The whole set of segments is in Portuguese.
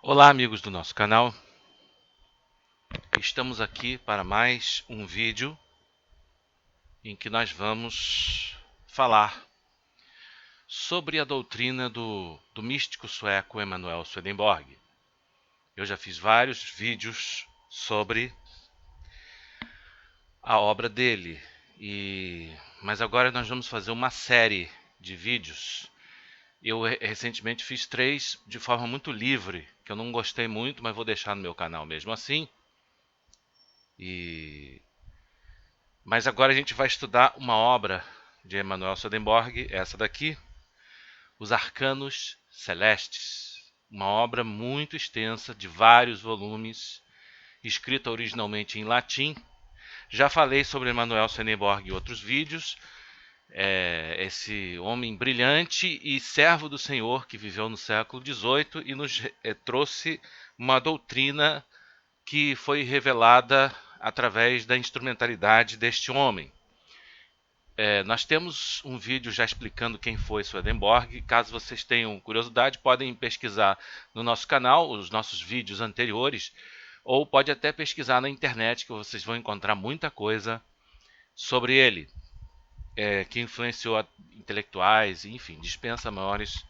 Olá, amigos do nosso canal. Estamos aqui para mais um vídeo em que nós vamos falar sobre a doutrina do místico sueco Emanuel Swedenborg. Eu já fiz vários vídeos sobre a obra dele, mas agora nós vamos fazer uma série de vídeos. Eu recentemente fiz 3 de forma muito livre, que eu não gostei muito, mas vou deixar no meu canal mesmo assim. Mas agora a gente vai estudar uma obra de Emanuel Swedenborg, essa daqui, Os Arcanos Celestes. Uma obra muito extensa, de vários volumes, escrita originalmente em latim. Já falei sobre Emanuel Swedenborg em outros vídeos. Esse homem brilhante e servo do Senhor que viveu no século XVIII e nos trouxe uma doutrina que foi revelada através da instrumentalidade deste homem. Nós temos um vídeo já explicando quem foi Swedenborg. Caso vocês tenham curiosidade, podem pesquisar no nosso canal os nossos vídeos anteriores, ou pode até pesquisar na internet, que vocês vão encontrar muita coisa sobre ele, que influenciou intelectuais, enfim, dispensa maiores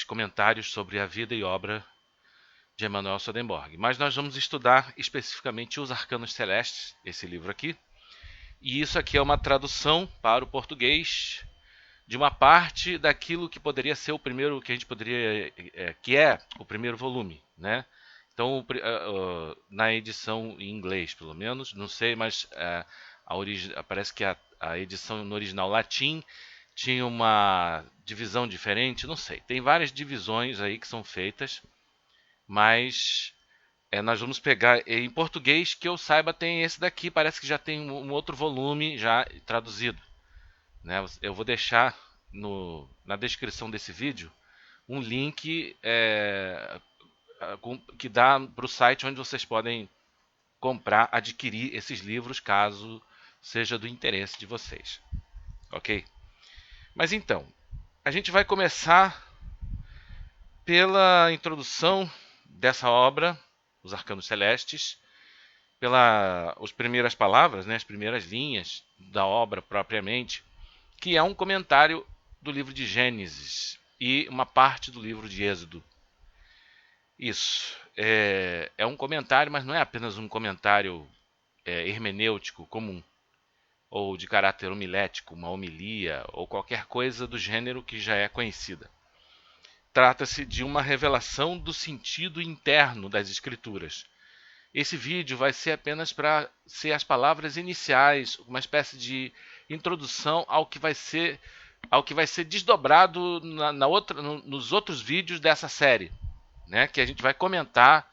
comentários sobre a vida e obra de Emanuel Swedenborg. Mas nós vamos estudar especificamente Os Arcanos Celestes, esse livro aqui. E isso aqui é uma tradução para o português de uma parte daquilo que poderia ser o primeiro, que a gente poderia, que é o primeiro volume, né? Então, na edição em inglês, pelo menos, não sei, mas parece que a edição no original latim tinha uma divisão diferente, não sei. Tem várias divisões aí que são feitas, mas nós vamos pegar em português, que eu saiba, tem esse daqui, parece que já tem um outro volume já traduzido, né? Eu vou deixar na descrição desse vídeo um link que dá para o site onde vocês podem comprar, adquirir esses livros, caso seja do interesse de vocês, ok? Mas então, a gente vai começar pela introdução dessa obra, Os Arcanos Celestes, pelas primeiras palavras, né, as primeiras linhas da obra propriamente, que é um comentário do livro de Gênesis e uma parte do livro de Êxodo. Isso é um comentário, mas não é apenas um comentário hermenêutico comum, ou de caráter homilético, uma homilia, ou qualquer coisa do gênero que já é conhecida. Trata-se de uma revelação do sentido interno das Escrituras. Esse vídeo vai ser apenas para ser as palavras iniciais, uma espécie de introdução ao que vai ser desdobrado nos outros vídeos dessa série, né? Que a gente vai comentar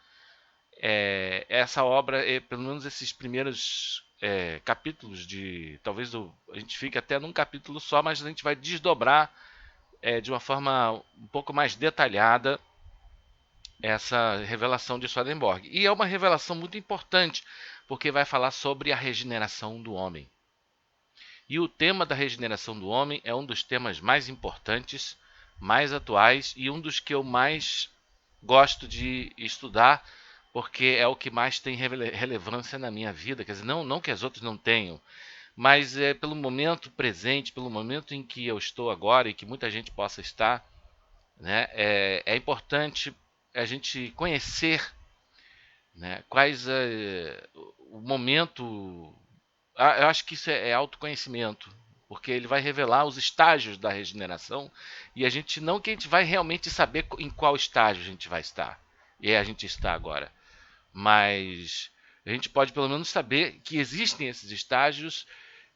essa obra, pelo menos esses primeiros capítulos talvez a gente fique até num capítulo só, mas a gente vai desdobrar de uma forma um pouco mais detalhada essa revelação de Swedenborg. E é uma revelação muito importante, porque vai falar sobre a regeneração do homem. E o tema da regeneração do homem é um dos temas mais importantes, mais atuais e um dos que eu mais gosto de estudar, porque é o que mais tem relevância na minha vida. Quer dizer, não que as outras não tenham, mas pelo momento presente, pelo momento em que eu estou agora e que muita gente possa estar, né, é importante a gente conhecer, né, quais o momento. Eu acho que isso é autoconhecimento, porque ele vai revelar os estágios da regeneração e a gente não que a gente vai realmente saber em qual estágio a gente vai estar, e a gente está agora, mas a gente pode pelo menos saber que existem esses estágios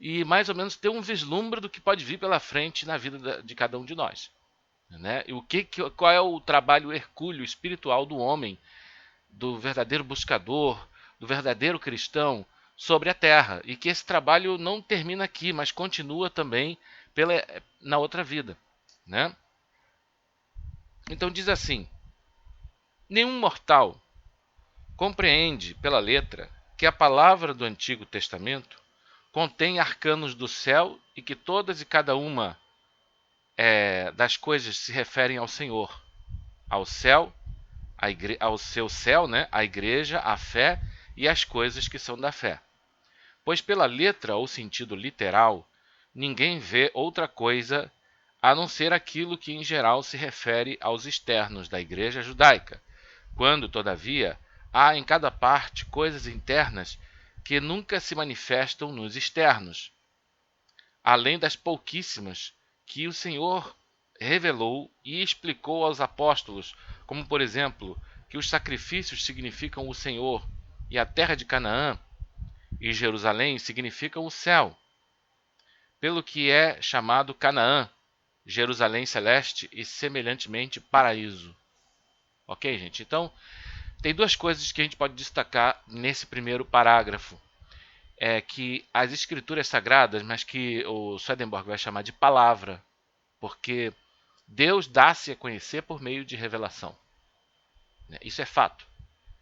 e mais ou menos ter um vislumbre do que pode vir pela frente na vida de cada um de nós, né? E qual é o trabalho hercúleo espiritual do homem, do verdadeiro buscador, do verdadeiro cristão sobre a terra, e que esse trabalho não termina aqui, mas continua também na outra vida, né? Então diz assim: nenhum mortal compreende pela letra que a palavra do Antigo Testamento contém arcanos do céu e que todas e cada uma das coisas se referem ao Senhor, ao céu, ao seu céu, né, a igreja, a fé e as coisas que são da fé. Pois pela letra ou sentido literal, ninguém vê outra coisa a não ser aquilo que em geral se refere aos externos da igreja judaica, quando, todavia, há em cada parte coisas internas que nunca se manifestam nos externos, além das pouquíssimas que o Senhor revelou e explicou aos apóstolos, como, por exemplo, que os sacrifícios significam o Senhor e a terra de Canaã e Jerusalém significam o céu, pelo que é chamado Canaã, Jerusalém celeste e semelhantemente paraíso. Ok, gente? Então, tem duas coisas que a gente pode destacar nesse primeiro parágrafo. É que as escrituras sagradas, mas que o Swedenborg vai chamar de palavra, porque Deus dá-se a conhecer por meio de revelação. Isso é fato.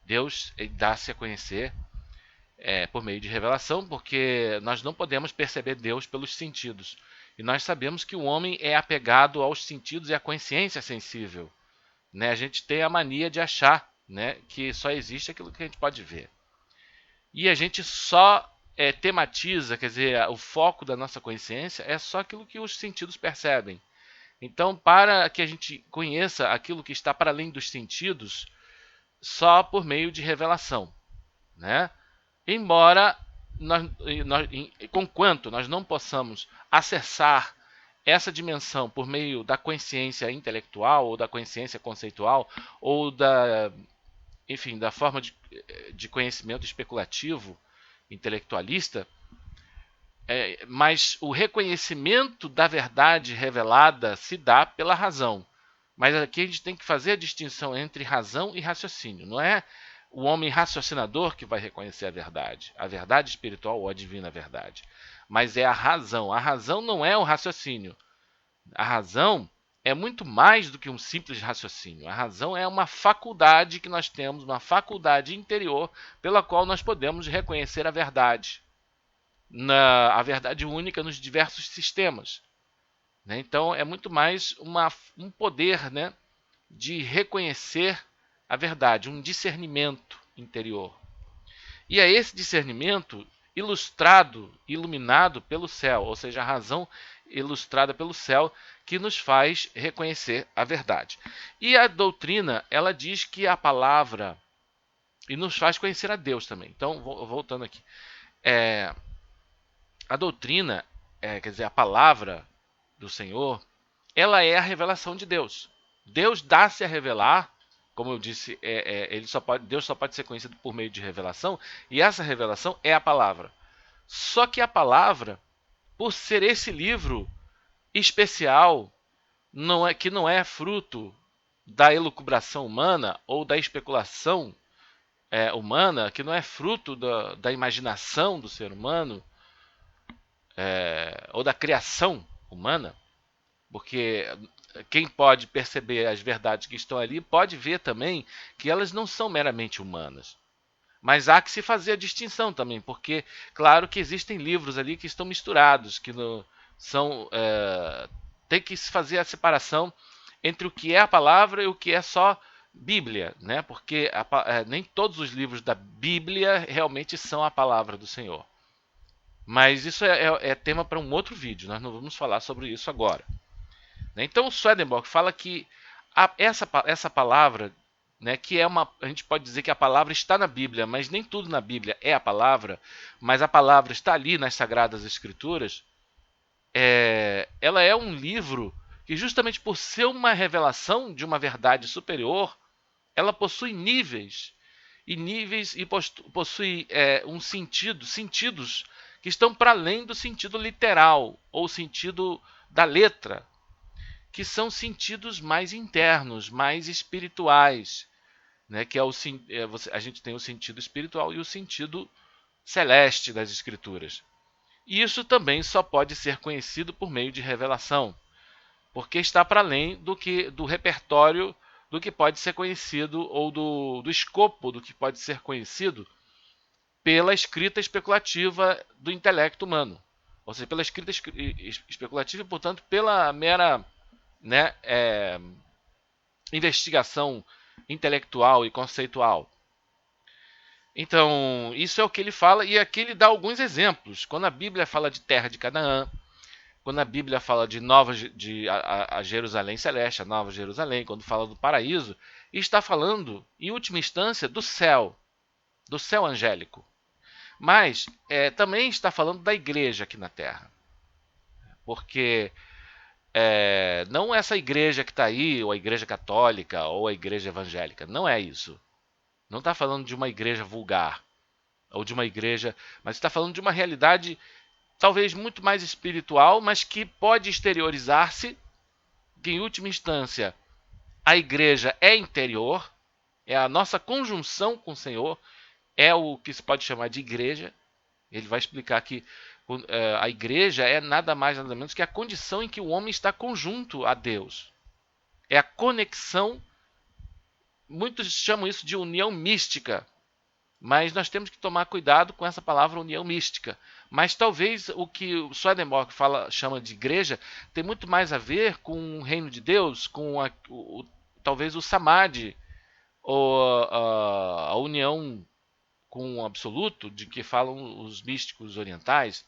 Deus dá-se a conhecer por meio de revelação, porque nós não podemos perceber Deus pelos sentidos. E nós sabemos que o homem é apegado aos sentidos e à consciência sensível. A gente tem a mania de achar que só existe aquilo que a gente pode ver. E a gente só tematiza, quer dizer, o foco da nossa consciência é só aquilo que os sentidos percebem. Então, para que a gente conheça aquilo que está para além dos sentidos, só por meio de revelação, né? Embora, conquanto nós não possamos acessar essa dimensão por meio da consciência intelectual ou da consciência conceitual ou da forma de conhecimento especulativo, intelectualista, mas o reconhecimento da verdade revelada se dá pela razão. Mas aqui a gente tem que fazer a distinção entre razão e raciocínio. Não é o homem raciocinador que vai reconhecer a verdade espiritual ou a divina verdade. Mas é a razão. A razão não é o raciocínio. A razão é muito mais do que um simples raciocínio. A razão é uma faculdade que nós temos, uma faculdade interior pela qual nós podemos reconhecer a verdade. A verdade única nos diversos sistemas. Então é muito mais um poder de reconhecer a verdade, um discernimento interior. E é esse discernimento ilustrado, iluminado pelo céu, ou seja, a razão ilustrada pelo céu, que nos faz reconhecer a verdade. E a doutrina, ela diz que a palavra, e nos faz conhecer a Deus também. Então, voltando aqui. A doutrina, quer dizer, a palavra do Senhor, ela é a revelação de Deus. Deus dá-se a revelar, como eu disse, Deus só pode ser conhecido por meio de revelação, e essa revelação é a palavra. Só que a palavra, por ser esse livro especial, que não é fruto da elucubração humana ou da especulação humana, que não é fruto da imaginação do ser humano, ou da criação humana, porque quem pode perceber as verdades que estão ali pode ver também que elas não são meramente humanas. Mas há que se fazer a distinção também, porque claro que existem livros ali que estão misturados, que tem que se fazer a separação entre o que é a palavra e o que é só Bíblia, porque nem todos os livros da Bíblia realmente são a palavra do Senhor. Mas isso é tema para um outro vídeo, nós não vamos falar sobre isso agora. Então o Swedenborg fala que essa palavra, que a gente pode dizer que a palavra está na Bíblia, mas nem tudo na Bíblia é a palavra, mas a palavra está ali nas Sagradas Escrituras, ela é um livro que, justamente por ser uma revelação de uma verdade superior, ela possui níveis e possui sentidos que estão para além do sentido literal ou sentido da letra, que são sentidos mais internos, mais espirituais, que a gente tem o sentido espiritual e o sentido celeste das Escrituras. E isso também só pode ser conhecido por meio de revelação, porque está para além do repertório do que pode ser conhecido ou do escopo do que pode ser conhecido pela escrita especulativa do intelecto humano. Ou seja, pela escrita especulativa e, portanto, pela mera investigação intelectual e conceitual. Então, isso é o que ele fala, e aqui ele dá alguns exemplos. Quando a Bíblia fala de terra de Canaã, quando a Bíblia fala de a Jerusalém celeste, a nova Jerusalém, quando fala do paraíso, está falando, em última instância, do céu angélico. Mas também está falando da igreja aqui na terra. Porque não essa igreja que está aí, ou a igreja católica, ou a igreja evangélica. Não é isso. Não está falando de uma igreja vulgar, ou de uma igreja, mas está falando de uma realidade talvez muito mais espiritual, mas que pode exteriorizar-se, que em última instância a igreja é interior, é a nossa conjunção com o Senhor, é o que se pode chamar de igreja. Ele vai explicar que a igreja é nada mais nada menos que a condição em que o homem está conjunto a Deus. É a conexão, muitos chamam isso de união mística, mas nós temos que tomar cuidado com essa palavra união mística. Mas talvez o que o Swedenborg chama de igreja tem muito mais a ver com o reino de Deus, com talvez o samadhi, ou a união com o absoluto, de que falam os místicos orientais.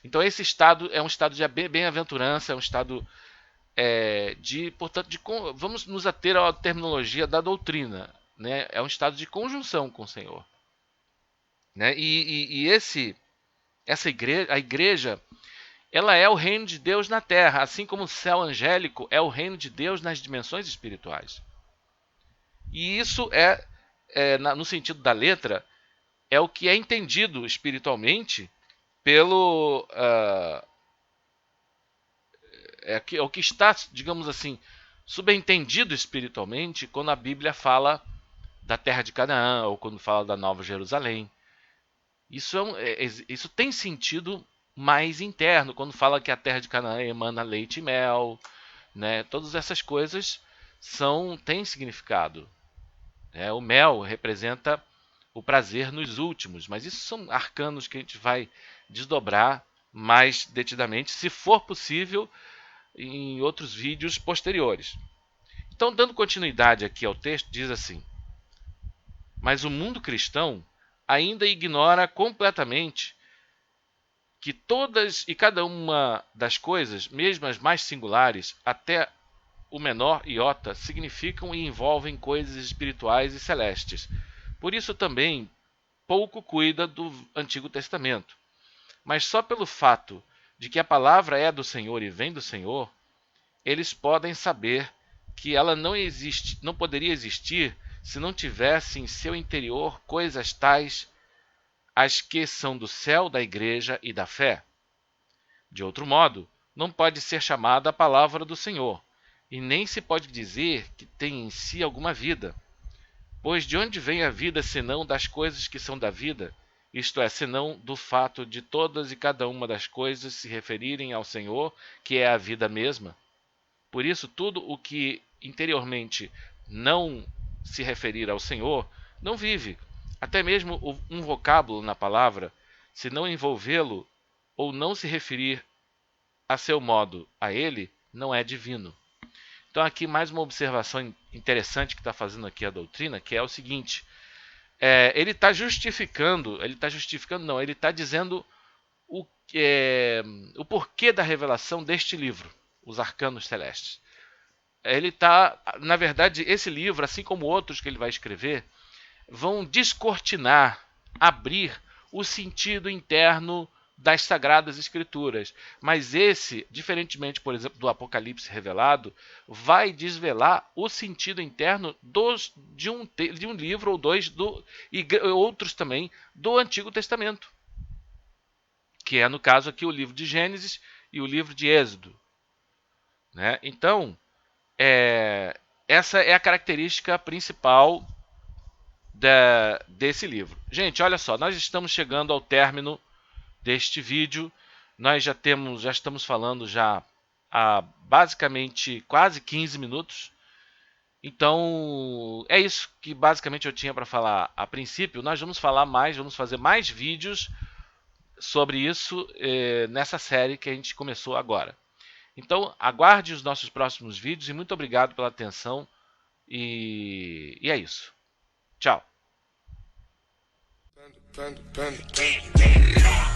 Então esse estado é um estado de bem-aventurança, é um estado portanto, vamos nos ater à terminologia da doutrina, né? É um estado de conjunção com o Senhor, né? A igreja, ela é o reino de Deus na terra, assim como o céu angélico é o reino de Deus nas dimensões espirituais. E isso no sentido da letra, é o que é entendido espiritualmente pelo é o que está, digamos assim, subentendido espiritualmente quando a Bíblia fala da terra de Canaã ou quando fala da Nova Jerusalém. Isso tem sentido mais interno, quando fala que a terra de Canaã emana leite e mel, né? Todas essas coisas têm significado. Né? O mel representa o prazer nos últimos, mas isso são arcanos que a gente vai desdobrar mais detidamente, se for possível, em outros vídeos posteriores. Então, dando continuidade aqui ao texto, diz assim: mas o mundo cristão ainda ignora completamente que todas e cada uma das coisas, mesmo as mais singulares, até o menor iota, significam e envolvem coisas espirituais e celestes. Por isso também pouco cuida do Antigo Testamento. Mas só pelo fato de que a palavra é do Senhor e vem do Senhor, eles podem saber que ela não poderia existir se não tivesse em seu interior coisas tais as que são do céu, da igreja e da fé. De outro modo, não pode ser chamada a palavra do Senhor, e nem se pode dizer que tem em si alguma vida. Pois de onde vem a vida senão das coisas que são da vida, isto é, senão do fato de todas e cada uma das coisas se referirem ao Senhor, que é a vida mesma? Por isso, tudo o que interiormente não se referir ao Senhor, não vive. Até mesmo um vocábulo na palavra, se não envolvê-lo ou não se referir a seu modo a ele, não é divino. Então aqui mais uma observação interessante que está fazendo aqui a doutrina, que é o seguinte: ele está ele está dizendo o porquê da revelação deste livro, Os Arcanos Celestes. Na verdade, esse livro, assim como outros que ele vai escrever, vão descortinar, abrir o sentido interno das Sagradas Escrituras. Mas esse, diferentemente, por exemplo, do Apocalipse revelado, vai desvelar o sentido interno de um livro ou dois, e outros também, do Antigo Testamento. Que é, no caso aqui, o livro de Gênesis e o livro de Êxodo. Né? Então, essa é a característica principal desse livro. Gente, olha só, nós estamos chegando ao término deste vídeo. Nós já estamos falando há basicamente quase 15 minutos. Então, é isso que basicamente eu tinha para falar a princípio. Nós vamos fazer mais vídeos sobre isso nessa série que a gente começou agora. Então, aguarde os nossos próximos vídeos e muito obrigado pela atenção. E é isso. Tchau.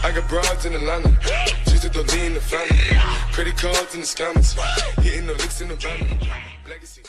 I got broads in Atlanta, just to the lean the family. Credit cards in the scammers, hitting the licks in the van. Legacy.